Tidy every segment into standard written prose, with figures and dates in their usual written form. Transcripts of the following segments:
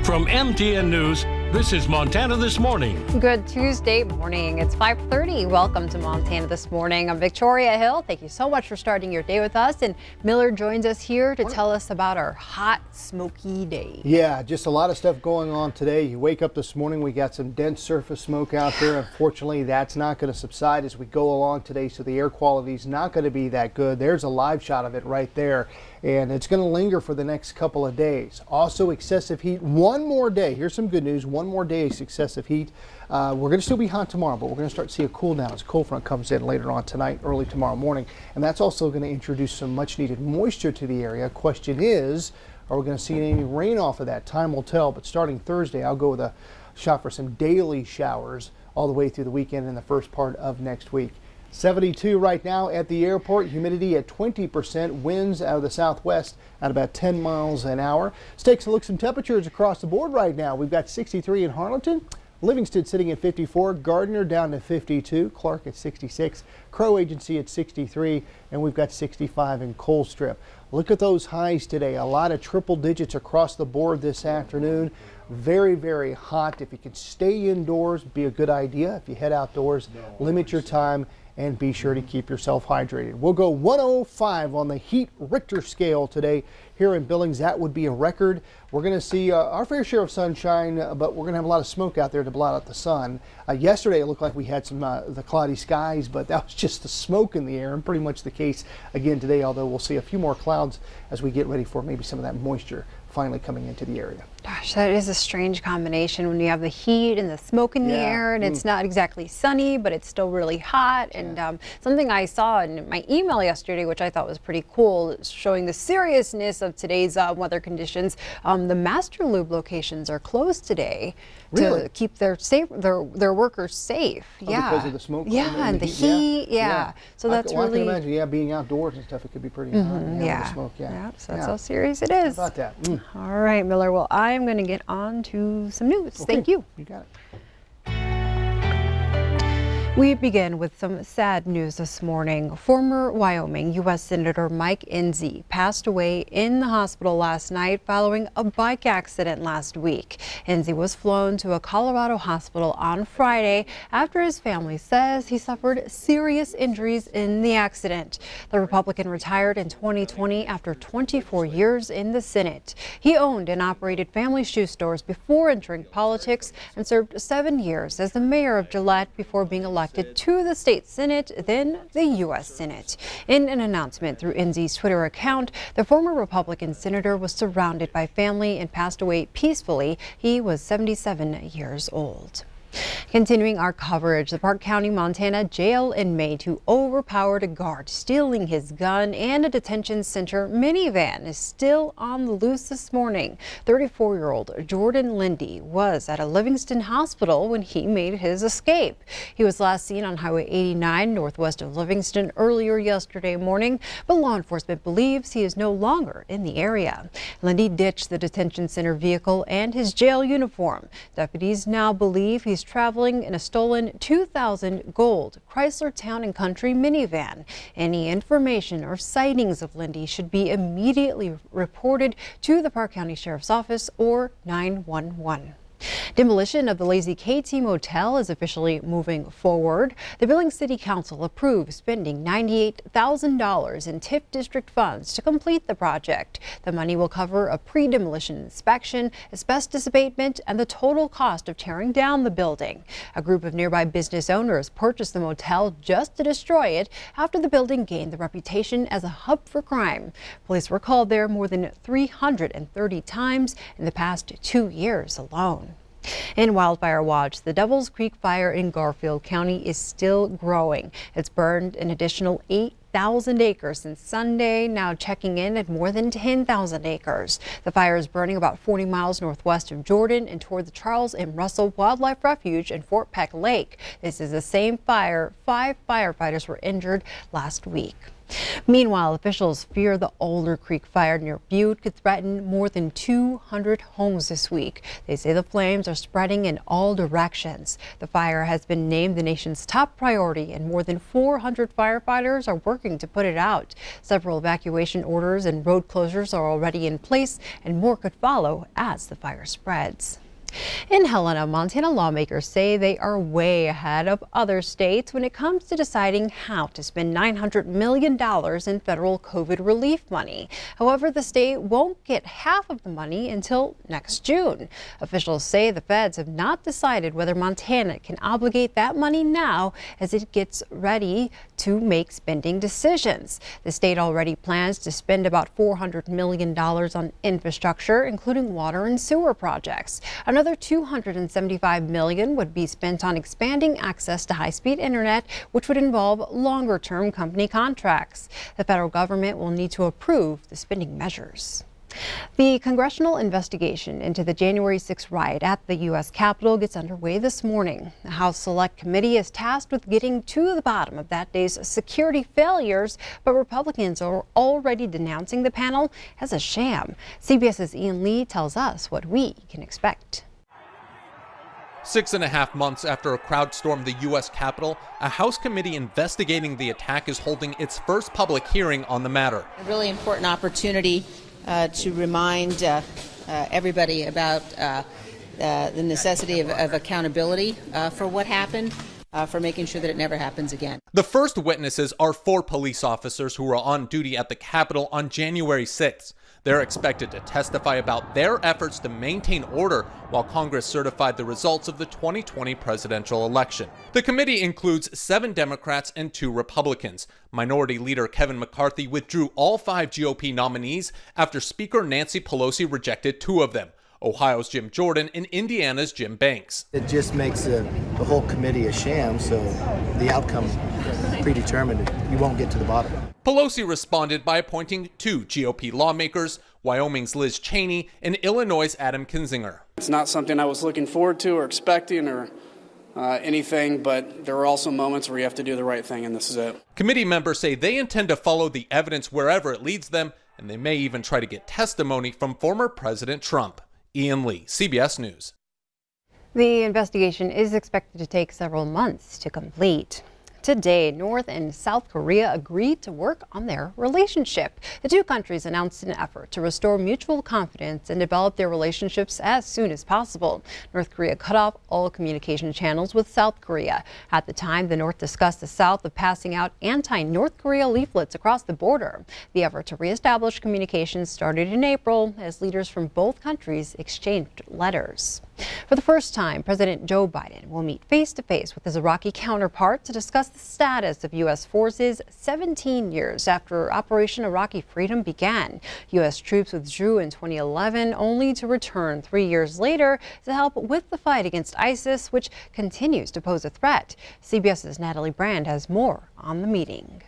From MTN News, this is Montana This Morning. Good Tuesday morning. It's 5:30. Welcome to Montana This Morning. I'm Victoria Hill. Thank you so much for starting your day with us. And Miller joins us here to tell us about our hot, smoky day. Yeah, just a lot of stuff going on today. You wake up this morning, we got some dense surface smoke out there. Unfortunately, that's not going to subside as we go along today, so the air quality is not going to be that good. There's a live shot of it right there, and it's going to linger for the next couple of days. Also, excessive heat. One more day. Here's some good news. One more day of excessive heat. We're going to still be hot tomorrow, but we're going to start to see a cool down as a cold front comes in later on tonight, early tomorrow morning. And that's also going to introduce some much needed moisture to the area. Question is, are we going to see any rain off of that? Time will tell, but starting Thursday, I'll go with a shot for some daily showers all the way through the weekend and the first part of next week. 72 right now at the airport, humidity at 20%, winds out of the southwest at about 10 miles an hour. Let's take a look at some temperatures across the board right now. We've got 63 in Harlingen, Livingston sitting at 54, Gardner down to 52, Clark at 66, Crow Agency at 63, and we've got 65 in Colstrip. Look at those highs today. A lot of triple digits across the board this afternoon. Very, very hot. If you can stay indoors, be a good idea. If you head outdoors, limit your time and be sure to keep yourself hydrated. We'll go 105 on the heat Richter scale today here in Billings. That would be a record. We're going to see our fair share of sunshine, but we're going to have a lot of smoke out there to blot out the sun. Yesterday, it looked like we had some the cloudy skies, but that was just the smoke in the air, and pretty much the case again today, although we'll see a few more clouds as we get ready for maybe some of that moisture finally coming into the area. Gosh, that is a strange combination when you have the heat and the smoke in the air, and it's not exactly sunny, but it's still really hot. And something I saw in my email yesterday, which I thought was pretty cool, showing the seriousness of today's weather conditions. The Master Lube locations are closed today to keep their workers safe. Because of the smoke. And the heat. So that's I really. can imagine. Being outdoors and stuff, it could be pretty hot. The smoke. So that's how serious it is. How about that? All right, Miller. Well, I'm going to get on to some news. Okay. Thank you. You got it. We begin with some sad news this morning. Former Wyoming U.S. Senator Mike Enzi passed away in the hospital last night following a bike accident last week. Enzi was flown to a Colorado hospital on Friday after his family says he suffered serious injuries in the accident. The Republican retired in 2020 after 24 years in the Senate. He owned and operated family shoe stores before entering politics and served 7 years as the mayor of Gillette before being elected to the state Senate, then the U.S. Senate. In an announcement through Enzi's Twitter account, the former Republican senator was surrounded by family and passed away peacefully. He was 77 years old. Continuing our coverage, the Park County, Montana jail inmate who overpowered a guard stealing his gun and a detention center minivan is still on the loose this morning. 34-year-old Jordan Lindy was at a Livingston hospital when he made his escape. He was last seen on Highway 89 northwest of Livingston earlier yesterday morning, but law enforcement believes he is no longer in the area. Lindy ditched the detention center vehicle and his jail uniform. Deputies now believe he's traveling in a stolen 2000 gold Chrysler Town & Country minivan. Any information or sightings of Lindy should be immediately reported to the Park County Sheriff's Office or 911. Demolition of the Lazy KT Motel is officially moving forward. The Billings City Council approved spending $98,000 in TIF district funds to complete the project. The money will cover a pre-demolition inspection, asbestos abatement, and the total cost of tearing down the building. A group of nearby business owners purchased the motel just to destroy it after the building gained the reputation as a hub for crime. Police were called there more than 330 times in the past 2 years alone. In Wildfire Watch, the Devil's Creek fire in Garfield County is still growing. It's burned an additional 8,000 acres since Sunday, now checking in at more than 10,000 acres. The fire is burning about 40 miles northwest of Jordan and toward the Charles M. Russell Wildlife Refuge and Fort Peck Lake. This is the same fire. 5 firefighters were injured last week. Meanwhile, officials fear the Alder Creek fire near Butte could threaten more than 200 homes this week. They say the flames are spreading in all directions. The fire has been named the nation's top priority, and more than 400 firefighters are working to put it out. Several evacuation orders and road closures are already in place, and more could follow as the fire spreads. In Helena, Montana lawmakers say they are way ahead of other states when it comes to deciding how to spend $900 million in federal COVID relief money. However, the state won't get half of the money until next June. Officials say the feds have not decided whether Montana can obligate that money now as it gets ready to make spending decisions. The state already plans to spend about $400 million on infrastructure, including water and sewer projects. Another $275 million would be spent on expanding access to high-speed internet, which would involve longer-term company contracts. The federal government will need to approve the spending measures. The congressional investigation into the January 6 riot at the U.S. Capitol gets underway this morning. The House Select Committee is tasked with getting to the bottom of that day's security failures, but Republicans are already denouncing the panel as a sham. CBS's Ian Lee tells us what we can expect. 6.5 months after a crowd stormed the U.S. Capitol, a House committee investigating the attack is holding its first public hearing on the matter. A really important opportunity to remind everybody about the necessity of accountability for what happened, for making sure that it never happens again. The first witnesses are 4 police officers who were on duty at the Capitol on January 6th. They're expected to testify about their efforts to maintain order while Congress certified the results of the 2020 presidential election. The committee includes 7 Democrats and 2 Republicans. Minority Leader Kevin McCarthy withdrew all 5 GOP nominees after Speaker Nancy Pelosi rejected 2 of them, Ohio's Jim Jordan and Indiana's Jim Banks. It just makes the whole committee a sham, so the outcome predetermined. You won't get to the bottom. Pelosi responded by appointing 2 GOP lawmakers, Wyoming's Liz Cheney and Illinois' Adam Kinzinger. It's not something I was looking forward to or expecting or anything, but there are also moments where you have to do the right thing, and this is it. Committee members say they intend to follow the evidence wherever it leads them, and they may even try to get testimony from former President Trump. Ian Lee, CBS News. The investigation is expected to take several months to complete. Today, North and South Korea agreed to work on their relationship. The 2 countries announced an effort to restore mutual confidence and develop their relationships as soon as possible. North Korea cut off all communication channels with South Korea. At the time, the North discussed the South of passing out anti-North Korea leaflets across the border. The effort to reestablish communications started in April as leaders from both countries exchanged letters. For the first time, President Joe Biden will meet face-to-face with his Iraqi counterpart to discuss the status of U.S. forces 17 years after Operation Iraqi Freedom began. U.S. troops withdrew in 2011, only to return 3 years later to help with the fight against ISIS, which continues to pose a threat. CBS's Natalie Brand has more on the meeting.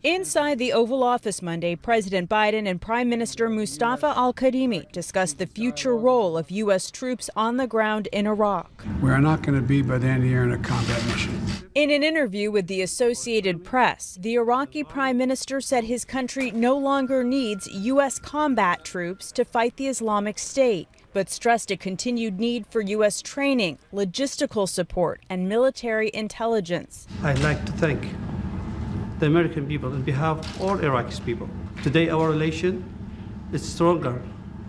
Inside the Oval Office Monday, President Biden and Prime Minister Mustafa al-Kadhimi discussed the future role of U.S. troops on the ground in Iraq. We are not going to be by the end of the year in a combat mission. In an interview with the Associated Press, the Iraqi Prime Minister said his country no longer needs U.S. combat troops to fight the Islamic State, but stressed a continued need for U.S. training, logistical support, and military intelligence. I'd like to thank the American people on behalf of all Iraqi people. Today our relation is stronger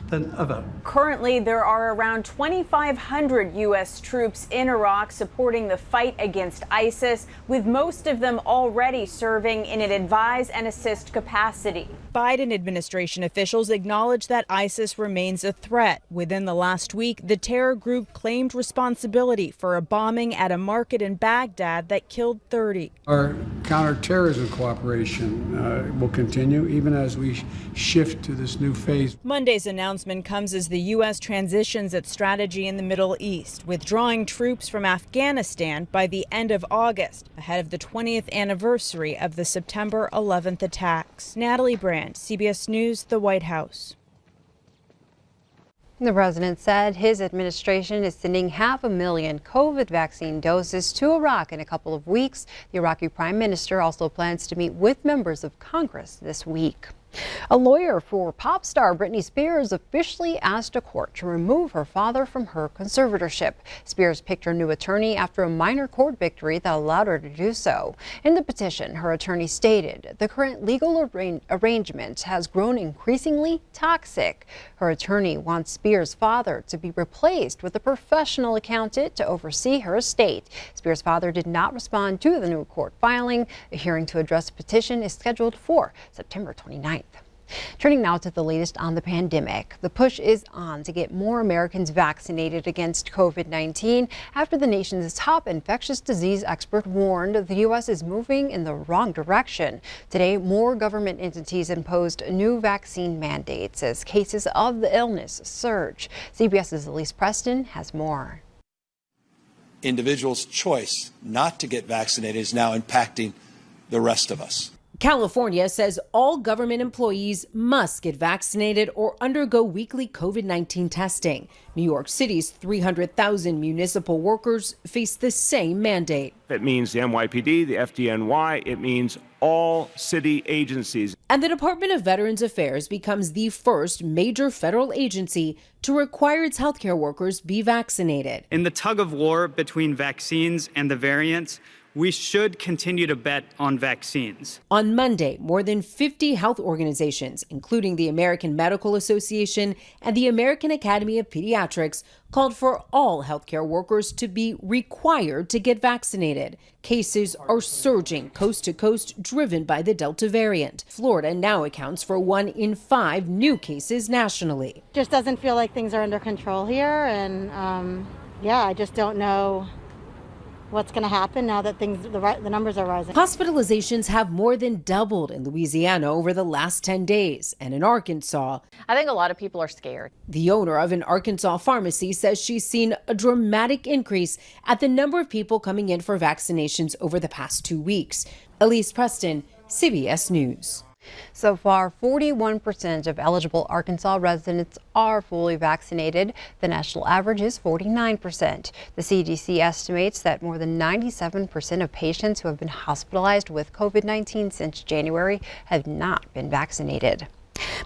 than ever. Currently, there are around 2,500 U.S. troops in Iraq supporting the fight against ISIS, with most of them already serving in an advise and assist capacity. Biden administration officials acknowledge that ISIS remains a threat. Within the last week, the terror group claimed responsibility for a bombing at a market in Baghdad that killed 30. Our counterterrorism cooperation will continue even as we shift to this new phase. Monday's announcement comes as the U.S. transitions its strategy in the Middle East, withdrawing troops from Afghanistan by the end of August, ahead of the 20th anniversary of the September 11th attacks. Natalie Brand, CBS News, the White House. The president said his administration is sending 500,000 COVID vaccine doses to Iraq in a couple of weeks. The Iraqi prime minister also plans to meet with members of Congress this week. A lawyer for pop star Britney Spears officially asked a court to remove her father from her conservatorship. Spears picked her new attorney after a minor court victory that allowed her to do so. In the petition, her attorney stated the current legal arrangement has grown increasingly toxic. Her attorney wants Spears' father to be replaced with a professional accountant to oversee her estate. Spears' father did not respond to the new court filing. A hearing to address the petition is scheduled for September 29th. Turning now to the latest on the pandemic. The push is on to get more Americans vaccinated against COVID-19 after the nation's top infectious disease expert warned the U.S. is moving in the wrong direction. Today, more government entities imposed new vaccine mandates as cases of the illness surge. CBS's Elise Preston has more. Individuals' choice not to get vaccinated is now impacting the rest of us. California says all government employees must get vaccinated or undergo weekly COVID-19 testing. New York City's 300,000 municipal workers face the same mandate. It means the NYPD, the FDNY, it means all city agencies. And the Department of Veterans Affairs becomes the first major federal agency to require its healthcare workers be vaccinated. In the tug of war between vaccines and the variants, we should continue to bet on vaccines. On Monday, more than 50 health organizations, including the American Medical Association and the American Academy of Pediatrics, called for all healthcare workers to be required to get vaccinated. Cases are surging coast to coast, driven by the Delta variant. Florida now accounts for 1 in 5 new cases nationally. Just doesn't feel like things are under control here, and I just don't know what's going to happen now that the numbers are rising. Hospitalizations have more than doubled in Louisiana over the last 10 days. And in Arkansas, I think a lot of people are scared. The owner of an Arkansas pharmacy says she's seen a dramatic increase at the number of people coming in for vaccinations over the past 2 weeks. Elise Preston, CBS News. So far, 41% of eligible Arkansas residents are fully vaccinated. The national average is 49%. The CDC estimates that more than 97% of patients who have been hospitalized with COVID-19 since January have not been vaccinated.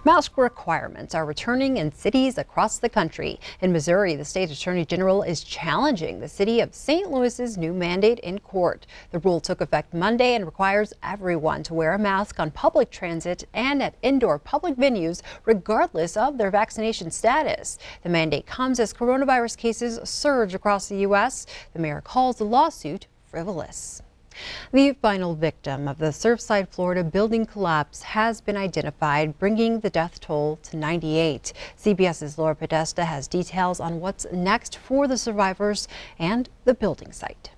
Mask requirements are returning in cities across the country. In Missouri, the state attorney general is challenging the city of St. Louis's new mandate in court. The rule took effect Monday and requires everyone to wear a mask on public transit and at indoor public venues, regardless of their vaccination status. The mandate comes as coronavirus cases surge across the U.S. The mayor calls the lawsuit frivolous. The final victim of the Surfside, Florida building collapse has been identified, bringing the death toll to 98. CBS's Laura Podesta has details on what's next for the survivors and the building site.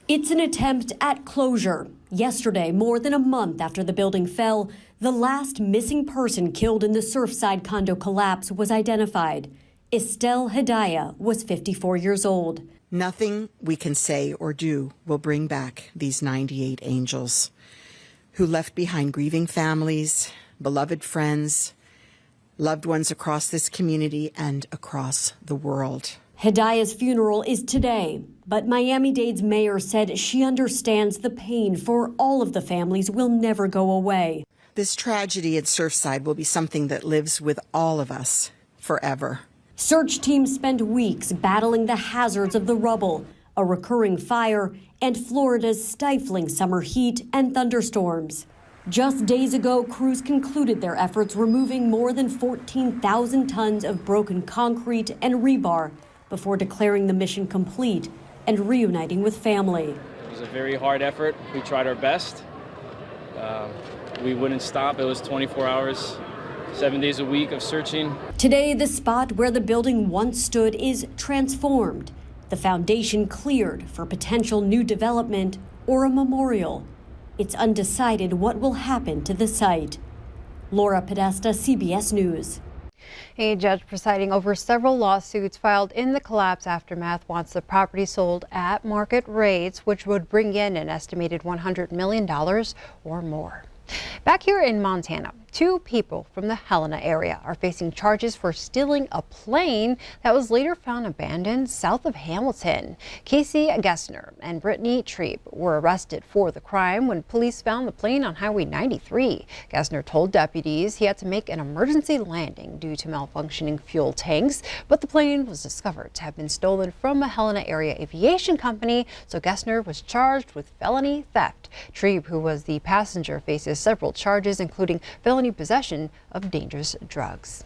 It's an attempt at closure. Yesterday, more than a month after the building fell, the last missing person killed in the Surfside condo collapse was identified. Estelle Hedaya was 54 years old. Nothing we can say or do will bring back these 98 angels who left behind grieving families, beloved friends, loved ones across this community and across the world. Hedaya's funeral is today, but Miami-Dade's mayor said she understands the pain for all of the families will never go away. This tragedy at Surfside will be something that lives with all of us forever. Search teams spent weeks battling the hazards of the rubble, a recurring fire, and Florida's stifling summer heat and thunderstorms. Just days ago, crews concluded their efforts removing more than 14,000 tons of broken concrete and rebar before declaring the mission complete and reuniting with family. It was a very hard effort. We tried our best. We wouldn't stop. It was 24 hours. 7 days a week of searching. Today, the spot where the building once stood is transformed. The foundation cleared for potential new development or a memorial. It's undecided what will happen to the site. Laura Podesta, CBS News. A judge presiding over several lawsuits filed in the collapse aftermath wants the property sold at market rates, which would bring in an estimated $100 million or more. Back here in Montana, Two people from the Helena area are facing charges for stealing a plane that was later found abandoned south of Hamilton. Casey Gessner and Britney Spears were arrested for the crime when police found the plane on Highway 93. Gessner told deputies he had to make an emergency landing due to malfunctioning fuel tanks, but the plane was discovered to have been stolen from a Helena area aviation company, so Gessner was charged with felony theft. Spears, who was the passenger, faces several charges, including felony possession of dangerous drugs.